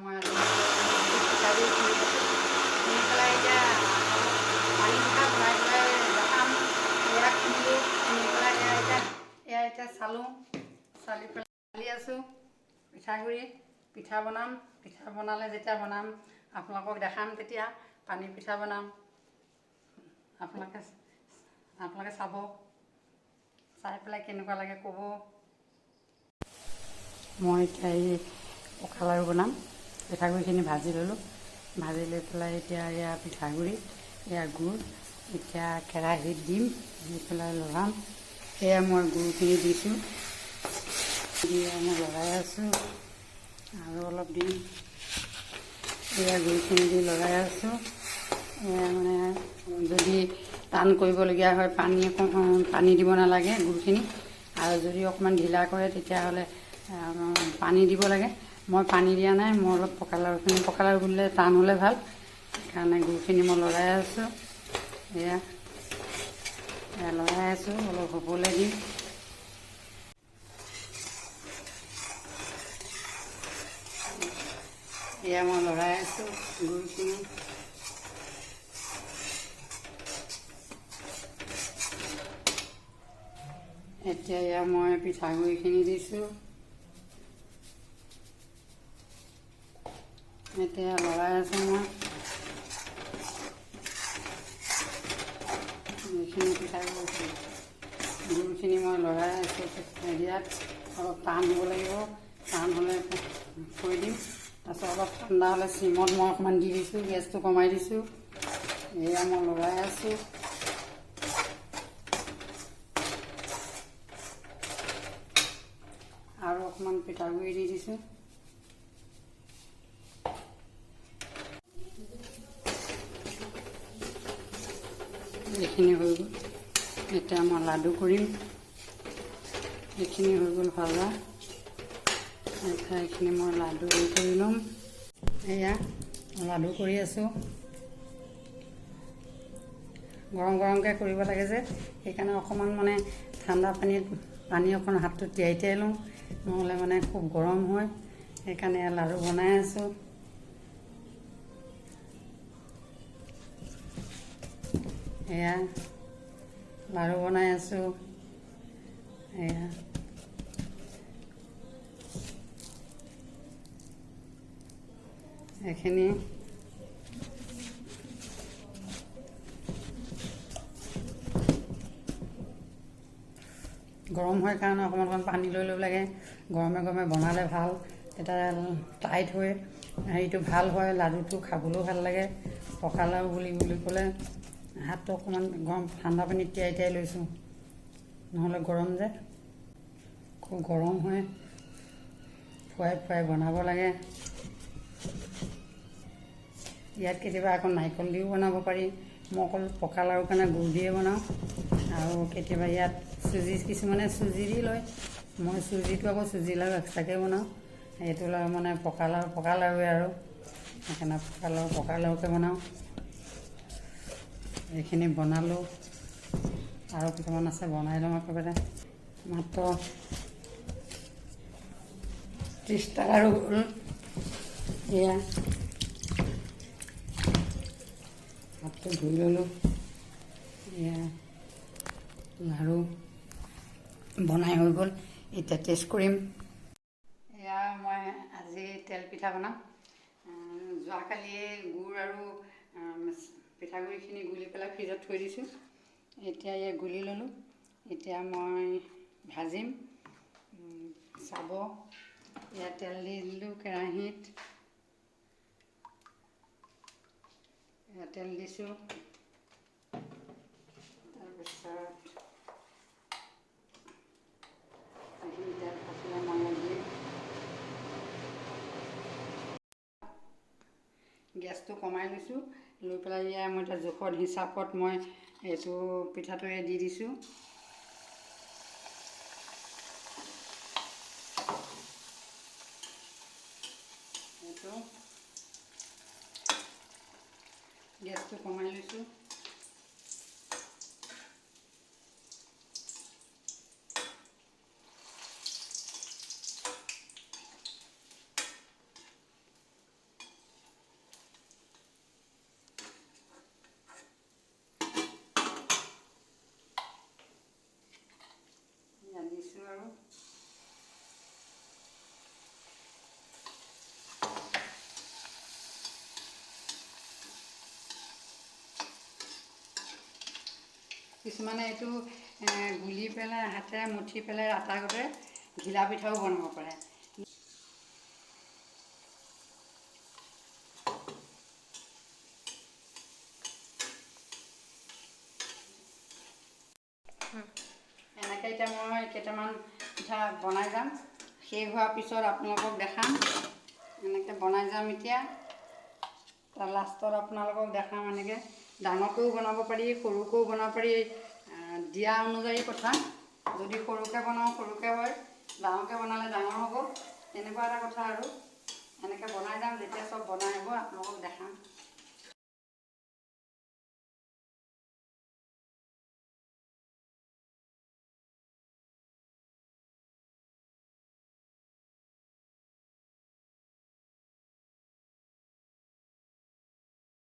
মই পিঠাগুড়ি খুন্দি পেলাই এতিয়া পানী পিঠা ভৰাই পেলাই দেখাম। এয়া খুন্দিলোঁ, খুন্দি পেলাই এতিয়া চালোঁ, চালি পেলাই চালি আছোঁ পিঠাগুড়ি। পিঠা বনাম, পিঠা বনালে যেতিয়া বনাম আপোনালোকক দেখাম। তেতিয়া পানী পিঠা বনাম, আপোনালোকে চাব, চাই পেলাই কেনেকুৱা লাগে ক'ব। মই এতিয়া এই পকা লাড়ু বনাম। পিঠাগুড়িখিনি ভাজি ল'লোঁ, ভাজি লৈ পেলাই এতিয়া এয়া পিঠাগুড়ি, এয়া গুড় এতিয়া কেৰাহীত দিম, দি পেলাই লৰাম। এয়া মই গুড়খিনি দিছোঁ, দি মই লৰাই আছোঁ, আৰু অলপ দিম। এয়া গুড়খিনি দি লৰাই আছোঁ। এয়া মানে যদি টান কৰিবলগীয়া হয় পানী দিব নালাগে গুড়খিনি, আৰু যদি অকণমান ঢিলা কৰে তেতিয়াহ'লে পানী দিব লাগে। মই পানী দিয়া নাই, মই অলপ পকা লাড়ু বুলিলে টান হ'লে ভাল, সেইকাৰণে গুড়খিনি মই লৰাই আছোঁ। এয়া লৰাই আছোঁ, অলপ হ'বলৈ দিম। এয়া মই লৰাই আছোঁ গুড়খিনি। এতিয়া এয়া মই পিঠাগুড়িখিনি দিছোঁ, এতিয়া লৰাই আছোঁ মই। এইখিনি গুড়খিনি মই লৰাই আছোঁ। ইয়াত অলপ টান হ'ব লাগিব, টান হ'লে থৈ দিম। তাৰপিছত অলপ ঠাণ্ডা হ'লে চিমত মই অকণমান দি দিছোঁ, গেছটো কমাই দিছোঁ। এয়া মই লৰাই আছোঁ। আৰু অকণমান পিঠাগুড়ি দি দিছোঁ। এইখিনি হৈ গ'ল, এতিয়া মই লাডু কৰিম। এইখিনি হৈ গ'ল ভাজা, এতিয়া এইখিনি মই লাডু কৰি ল'ম। এয়া লাডু কৰি আছোঁ। গৰম গৰমকৈ কৰিব লাগে যে, সেইকাৰণে অকণমান মানে ঠাণ্ডা পানী অকণ হাতটো তিয়াই তিয়াই লওঁ, নহ'লে মানে খুব গৰম হয়। সেইকাৰণে লাডু বনাই আছোঁ। এয়া লাড়ু বনাই আছোঁ। এয়া এইখিনি গৰম হয় কাৰণে অকণমান পানী লৈ ল'ব লাগে। গৰমে গৰমে বনালে ভাল, তেতিয়া টাইট হৈ হেৰিটো ভাল হয়, লাডুটো খাবলৈও ভাল লাগে। পকা লাড়ু বুলি ক'লে হাতটো অকণমান গৰম ঠাণ্ডা পানীত তিয়াই তিয়াই লৈছোঁ, নহ'লে গৰম যে খুব গৰম হয়। ফুৱাই ফুৱাই বনাব লাগে। ইয়াত কেতিয়াবা আকৌ নাৰিকল দিও বনাব পাৰি। মই অকল পকা লাড়ুৰ কাৰণে গুড় দিয়ে বনাওঁ, আৰু কেতিয়াবা ইয়াত কিছুমানে চুজি দি লয়। মই চুজিটো আকৌ চুজি লাড়ু এক্সট্ৰাকৈ বনাওঁ। এইটো লাড়ু মানে পকা লাড়ুৱে আৰু সেইকাৰণে পকা লাড়ুকৈ বনাওঁ। এইখিনি বনালোঁ, আৰু কিছুমান আছে বনাই লওঁ একেবাৰে। মাত্ৰ 30টা লাড়ু হ'ল। এয়া হাতটো ধুই ল'লোঁ। এয়া লাড়ু বনাই হৈ গ'ল, এতিয়া টেষ্ট কৰিম। এয়া মই আজি তেল পিঠা বনাম। যোৱাকালিয়ে গুড় আৰু পিঠাগুড়িখিনি গুলি পেলাই ফ্ৰিজত থৈ দিছোঁ। এতিয়া এয়া গুলি ল'লোঁ, এতিয়া মই ভাজিম, চাব। এয়া তেল দি দিলোঁ কেৰাহীত, এয়া তেল দিছোঁ। তাৰপিছত এইখিনি তেল থাকিলে মই দিম। গেছটো কমাই লৈছোঁ, লৈ পেলাই এয়া মই এতিয়া জোখত হিচাপত মই এইটো পিঠাটোৱে দি দিছোঁ। এইটো গেছটো কমাই লৈছোঁ। কিছুমানে এইটো গুলি পেলাই হাতেৰে মুঠি পেলাই আটা গোটেৰে ঘিলা পিঠাও বনাব পাৰে। এনেকৈ এতিয়া মই কেইটামান পিঠা বনাই যাম, শেষ হোৱাৰ পিছত আপোনালোকক দেখাম। এনেকৈ বনাই যাম এতিয়া, লাষ্টত আপোনালোকক দেখাম। এনেকৈ ডাঙৰকৈও বনাব পাৰি, সৰুকৈও বনাব পাৰি, দিয়া অনুযায়ী কথা। যদি সৰুকৈ বনাওঁ সৰুকৈ হয়, ডাঙৰকৈ বনালে ডাঙৰ হ'ব, তেনেকুৱা এটা কথা আৰু। এনেকৈ বনাই যাম, যেতিয়া চব বনাই হ'ব আপোনালোকক দেখাম।